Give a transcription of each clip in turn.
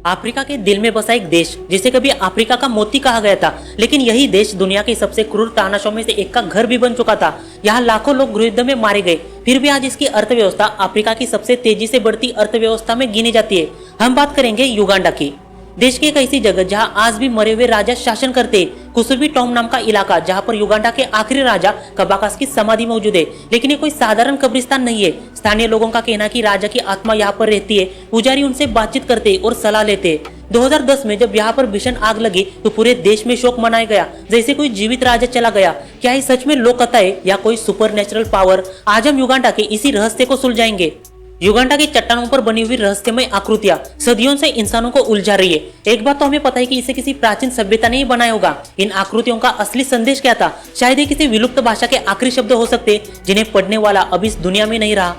Africa के दिल में बसा एक देश जिसे कभी अफ्रीका का मोती कहा गया था, लेकिन यही देश दुनिया के सबसे क्रूर तानाशाहों में से एक का घर भी बन चुका था। यहाँ लाखों लोग गृहयुद्ध में मारे गए, फिर भी आज इसकी अर्थव्यवस्था अफ्रीका की सबसे तेजी से बढ़ती अर्थव्यवस्था में गिनी जाती है। हम बात करेंगे युगांडा की। देश की एक ऐसी जगह जहां आज भी मरे हुए राजा शासन करते हैं, कुसुबी टॉम नाम का इलाका, जहां पर युगांडा के आखिरी राजा कबाकास की समाधि मौजूद है। लेकिन ये कोई साधारण कब्रिस्तान नहीं है। स्थानीय लोगों का कहना है कि राजा की आत्मा यहाँ पर रहती है। पुजारी उनसे बातचीत करते और सलाह लेते। 2010 में जब यहाँ पर भीषण आग लगी तो पूरे देश में शोक मनाया गया, जैसे कोई जीवित राजा चला गया। क्या ये सच में लोक कथा है या कोई सुपरनेचुरल पावर? आज हम युगांडा के इसी रहस्य को सुलझाएंगे। युगांडा की चट्टानों पर बनी हुई रहस्यमय आकृतियां सदियों से इंसानों को उलझा रही है। एक बात तो हमें पता है कि इसे किसी प्राचीन सभ्यता ने ही बनाया होगा। इन आकृतियों का असली संदेश क्या था? शायद ये किसी विलुप्त भाषा के आखिरी शब्द हो सकते जिन्हें पढ़ने वाला अब इस दुनिया में नहीं रहा।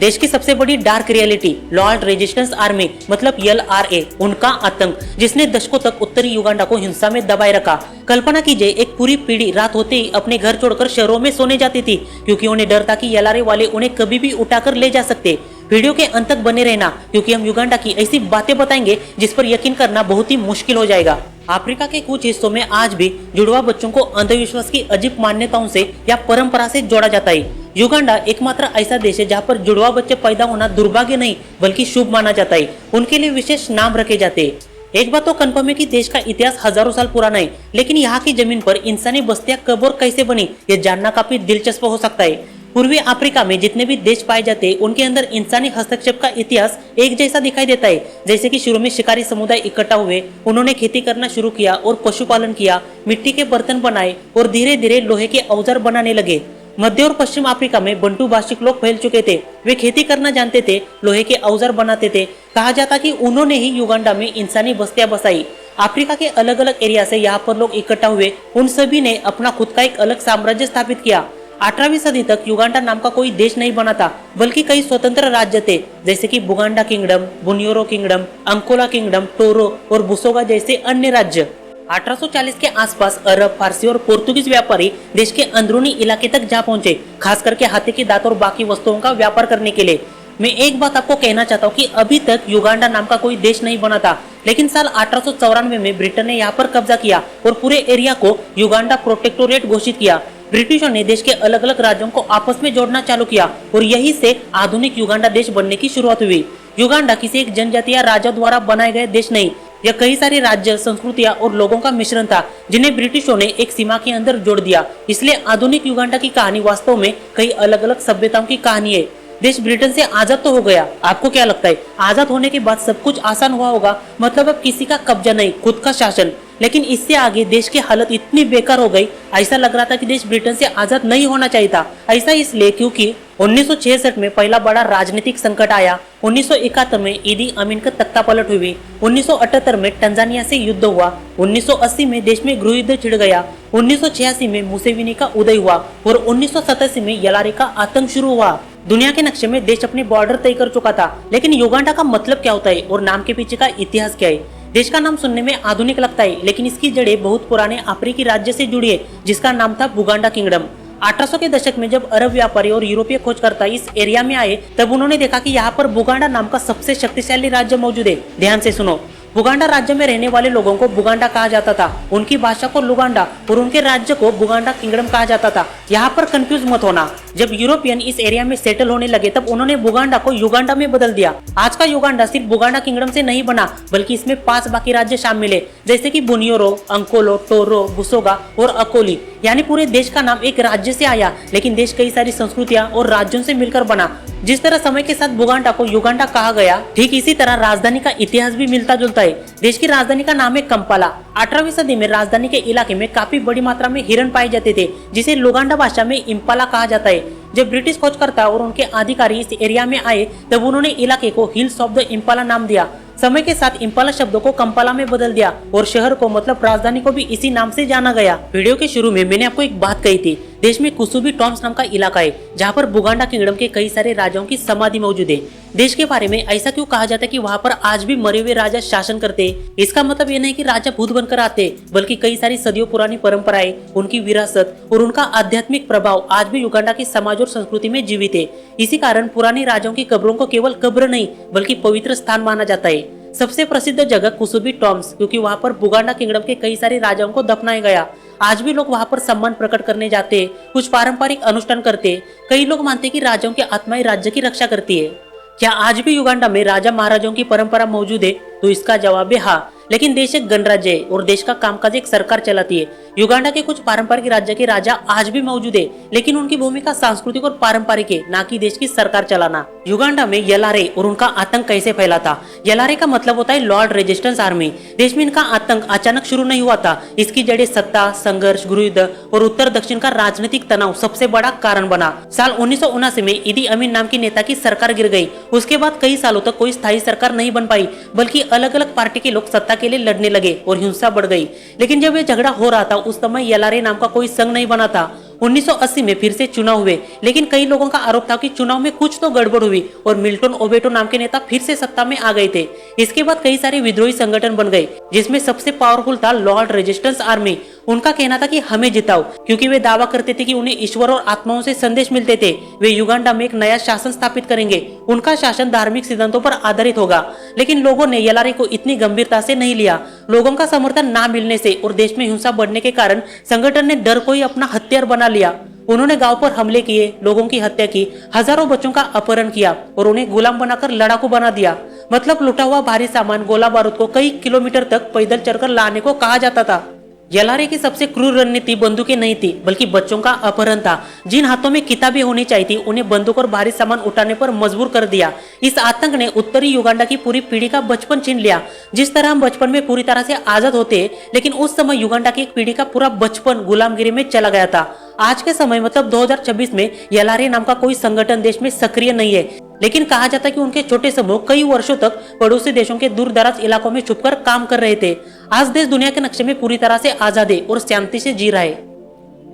देश की सबसे बड़ी dark reality, Lord resistance army मतलब LRA, उनका आतंक जिसने दशकों तक उत्तरी युगांडा को हिंसा में दबाए रखा। कल्पना कीजिए, एक पूरी पीढ़ी रात होते ही अपने घर छोड़कर शहरों में सोने जाती थी, क्योंकि उन्हें डर था कि LRA वाले उन्हें कभी भी उठाकर ले जा सकते। वीडियो के अंत तक बने रहना, क्योंकि हम युगांडा की ऐसी बातें बताएंगे जिस पर यकीन करना बहुत ही मुश्किल हो जाएगा। अफ्रीका के कुछ हिस्सों में आज भी जुड़वा बच्चों को अंधविश्वास की अजीब मान्यताओं से या परंपरा से जोड़ा जाता है। युगांडा एकमात्र ऐसा देश है जहाँ पर जुड़वा बच्चे पैदा होना दुर्भाग्य नहीं बल्कि शुभ माना जाता है। उनके लिए विशेष नाम रखे जाते हैं। एक बात तो कन्फर्म है कि देश का इतिहास हजारों साल पुराना है, लेकिन यहाँ की जमीन पर इंसानी बस्तियां कब और कैसे बनी ये जानना काफी दिलचस्प हो सकता है। पूर्वी अफ्रीका में जितने भी देश पाए जाते हैं उनके अंदर इंसानी हस्तक्षेप का इतिहास एक जैसा दिखाई देता है। जैसे कि शुरू में शिकारी समुदाय इकट्ठा हुए, उन्होंने खेती करना शुरू किया और पशुपालन किया, मिट्टी के बर्तन बनाए और धीरे धीरे लोहे के औजार बनाने लगे। मध्य और पश्चिम अफ्रीका में बंटू भाषिक लोग फैल चुके थे। वे खेती करना जानते थे, लोहे के औजार बनाते थे। कहा जाता कि उन्होंने ही युगांडा में इंसानी बस्तियां बसाई। अफ्रीका के अलग अलग एरिया से यहाँ पर लोग इकट्ठा हुए, उन सभी ने अपना खुद का एक अलग साम्राज्य स्थापित किया। 18वीं सदी तक युगांडा नाम का कोई देश नहीं बना था, बल्कि कई स्वतंत्र राज्य थे, जैसे कि Buganda kingdom, Bunyoro kingdom, Ankole kingdom, Toro और बुसोगा जैसे अन्य राज्य। 1840 के आसपास अरब, फारसी और पोर्तुगीज व्यापारी देश के अंदरूनी इलाके तक जा पहुंचे, खास करके हाथी के दांत और बाकी वस्तुओं का व्यापार करने के लिए। मैं एक बात आपको कहना चाहता हूँ कि अभी तक युगांडा नाम का कोई देश नहीं बना था, लेकिन साल 1894 में ब्रिटेन ने यहाँ पर कब्जा किया और पूरे एरिया को युगांडा प्रोटेक्टोरेट घोषित किया। ब्रिटिशों ने देश के अलग अलग राज्यों को आपस में जोड़ना चालू किया और यही से आधुनिक युगांडा देश बनने की शुरुआत हुई। युगांडा किसी एक जनजाति या राजा द्वारा बनाए गए देश नहीं, यह कई सारे राज्य, संस्कृतियां और लोगों का मिश्रण था, जिन्हें ब्रिटिशों ने एक सीमा के अंदर जोड़ दिया। इसलिए आधुनिक युगांडा की कहानी वास्तव में कई अलग अलग सभ्यताओं की कहानी है। देश ब्रिटेन से आजाद तो हो गया, आपको क्या लगता है आजाद होने के बाद सब कुछ आसान हुआ होगा? मतलब अब किसी का कब्जा नहीं, खुद का शासन। लेकिन इससे आगे देश की हालत इतनी बेकार हो गई, ऐसा लग रहा था कि देश ब्रिटेन से आजाद नहीं होना चाहिए था। ऐसा इसलिए क्योंकि 1966 में पहला बड़ा राजनीतिक संकट आया। 1971 में ईदी अमीन का तख्ता पलट हुई। 1978 में तंजानिया से युद्ध हुआ। 1980 में देश में गृहयुद्ध छिड़ गया। 1986 में मुसेविनी का उदय हुआ और 1987 में यलारे का आतंक शुरू हुआ। दुनिया के नक्शे में देश अपने बॉर्डर तय कर चुका था, लेकिन युगांडा का मतलब क्या होता है और नाम के पीछे का इतिहास क्या है? देश का नाम सुनने में आधुनिक लगता है, लेकिन इसकी जड़ें बहुत पुराने अफ्रीकी राज्य से जुड़ी है, जिसका नाम था बुगांडा किंगडम। 1800 के दशक में जब अरब व्यापारी और यूरोपीय खोजकर्ता इस एरिया में आए, तब उन्होंने देखा कि यहाँ पर बुगांडा नाम का सबसे शक्तिशाली राज्य मौजूद है। ध्यान से सुनो, बुगांडा राज्य में रहने वाले लोगों को बुगांडा कहा जाता था, उनकी भाषा को लुगांडा और उनके राज्य को बुगांडा किंगडम कहा जाता था। यहाँ पर कंफ्यूज मत होना। जब यूरोपियन इस एरिया में सेटल होने लगे तब उन्होंने बुगांडा को युगांडा में बदल दिया। आज का युगांडा सिर्फ बुगांडा किंगडम से नहीं बना, बल्कि इसमें 5 बाकी राज्य शामिल है, जैसे कि बुनियोरो, अंकोलो, टोरो, बुसोगा और अकोली। यानी पूरे देश का नाम एक राज्य से आया, लेकिन देश कई सारी संस्कृतियां और राज्यों से मिलकर बना। जिस तरह समय के साथ बुगांडा को युगांडा कहा गया, ठीक इसी तरह राजधानी का इतिहास भी मिलता जुलता है। देश की राजधानी का नाम है कंपाला। 18वीं सदी में राजधानी के इलाके में काफी बड़ी मात्रा में हिरण पाए जाते थे, जिसे लुगांडा भाषा में इम्पाला कहा जाता है। जब ब्रिटिश खोजकर्ता और उनके अधिकारी इस एरिया में आए, तब उन्होंने इलाके को हिल्स ऑफ द इम्पाला नाम दिया। समय के साथ इम्पाला शब्द को कंपाला में बदल दिया और शहर को मतलब राजधानी को भी इसी नाम से जाना गया। वीडियो के शुरू में मैंने आपको एक बात कही थी, देश में कुसुबी टॉम्स नाम का इलाका है, जहाँ पर बुगांडा किंगडम के कई सारे राजाओं की समाधि मौजूद है। देश के बारे में ऐसा क्यों कहा जाता है कि वहाँ पर आज भी मरे हुए राजा शासन करते? इसका मतलब ये नहीं कि राजा भूत बनकर आते, बल्कि कई सारी सदियों पुरानी परंपराएं, उनकी विरासत और उनका आध्यात्मिक प्रभाव आज भी युगांडा की समाज और संस्कृति में जीवित है। इसी कारण पुराने राजाओं की कब्रों को केवल कब्र नहीं बल्कि पवित्र स्थान माना जाता है। सबसे प्रसिद्ध जगह कुसुबी टॉम्स, क्योंकि वहां पर बुगांडा किंगडम के कई सारे राजाओं को दफनाया गया। आज भी लोग वहां पर सम्मान प्रकट करने जाते, कुछ पारंपरिक अनुष्ठान करते। कई लोग मानते कि राजाओं की आत्माएं राज्य की रक्षा करती है। क्या आज भी युगांडा में राजा महाराजाओं की परंपरा मौजूद है? तो इसका जवाब है हाँ, लेकिन देश एक गणराज्य है और देश का कामकाज एक सरकार चलाती है। युगांडा के कुछ पारंपरिक राज्य के राजा आज भी मौजूद है, लेकिन उनकी भूमिका सांस्कृतिक और पारंपरिक है, ना कि देश की सरकार चलाना। युगांडा में यलारे और उनका आतंक कैसे फैला था? यलारे का मतलब होता है लॉर्ड रेजिस्टेंस आर्मी। देश में इनका आतंक अचानक शुरू नहीं हुआ था। इसकी जड़ें सत्ता, संघर्ष, गृहयुद्ध और उत्तर दक्षिण का राजनीतिक तनाव सबसे बड़ा कारण बना। साल 1979 में इदी अमीन नाम की नेता की सरकार गिर गई। उसके बाद कई सालों तक कोई स्थायी सरकार नहीं बन पाई, बल्कि अलग अलग पार्टी के लोग सत्ता के लिए लड़ने लगे और हिंसा बढ़ गई। लेकिन जब यह झगड़ा हो रहा था, उस समय यलारे नाम का कोई संघ नहीं बना था। 1980 में फिर से चुनाव हुए, लेकिन कई लोगों का आरोप था कि चुनाव में कुछ तो गड़बड़ हुई और मिल्टन ओबेटो नाम के नेता फिर से सत्ता में आ गए थे। इसके बाद कई सारे विद्रोही संगठन बन गए, जिसमें सबसे पावरफुल था लॉर्ड रेजिस्टेंस आर्मी। उनका कहना था कि हमें जिताओ, क्योंकि वे दावा करते थे कि उन्हें ईश्वर और आत्माओं से संदेश मिलते थे। वे युगांडा में एक नया शासन स्थापित करेंगे। उनका शासन धार्मिक सिद्धांतों पर आधारित होगा। लेकिन लोगों ने यलारे को इतनी गंभीरता से नहीं लिया। लोगों का समर्थन ना मिलने से और देश में हिंसा बढ़ने के कारण संगठन ने डर को ही अपना हथियार बना लिया। उन्होंने गांव पर हमले किए, लोगों की हत्या की, हजारों बच्चों का अपहरण किया और उन्हें गुलाम बनाकर लड़ाकू बना दिया। मतलब लुटा हुआ भारी सामान, गोला बारूद को कई किलोमीटर तक पैदल चलकर लाने को कहा जाता था। यलारे की सबसे क्रूर रणनीति बंदूकें नहीं थी, बल्कि बच्चों का अपहरण था। जिन हाथों में किताबें होनी चाहिए थी, उन्हें बंदूक और भारी सामान उठाने पर मजबूर कर दिया। इस आतंक ने उत्तरी युगांडा की पूरी पीढ़ी का बचपन छीन लिया। जिस तरह हम बचपन में पूरी तरह से आजाद होते हैं, लेकिन उस समय युगांडा की एक पीढ़ी का पूरा बचपन गुलामगिरी में चला गया था। आज के समय मतलब 2026 में यलारे नाम का कोई संगठन देश में सक्रिय नहीं है, लेकिन कहा जाता है कि उनके छोटे समूह कई वर्षों तक पड़ोसी देशों के दूर दराज इलाकों में छुपकर काम कर रहे थे। आज देश दुनिया के नक्शे में पूरी तरह से आजाद है और शांति से जी रहा है।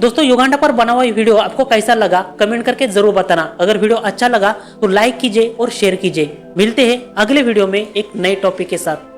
दोस्तों, युगांडा पर बना हुआ वीडियो आपको कैसा लगा कमेंट करके जरूर बताना। अगर वीडियो अच्छा लगा तो लाइक कीजिए और शेयर कीजिए। मिलते हैं अगले वीडियो में एक नए टॉपिक के साथ।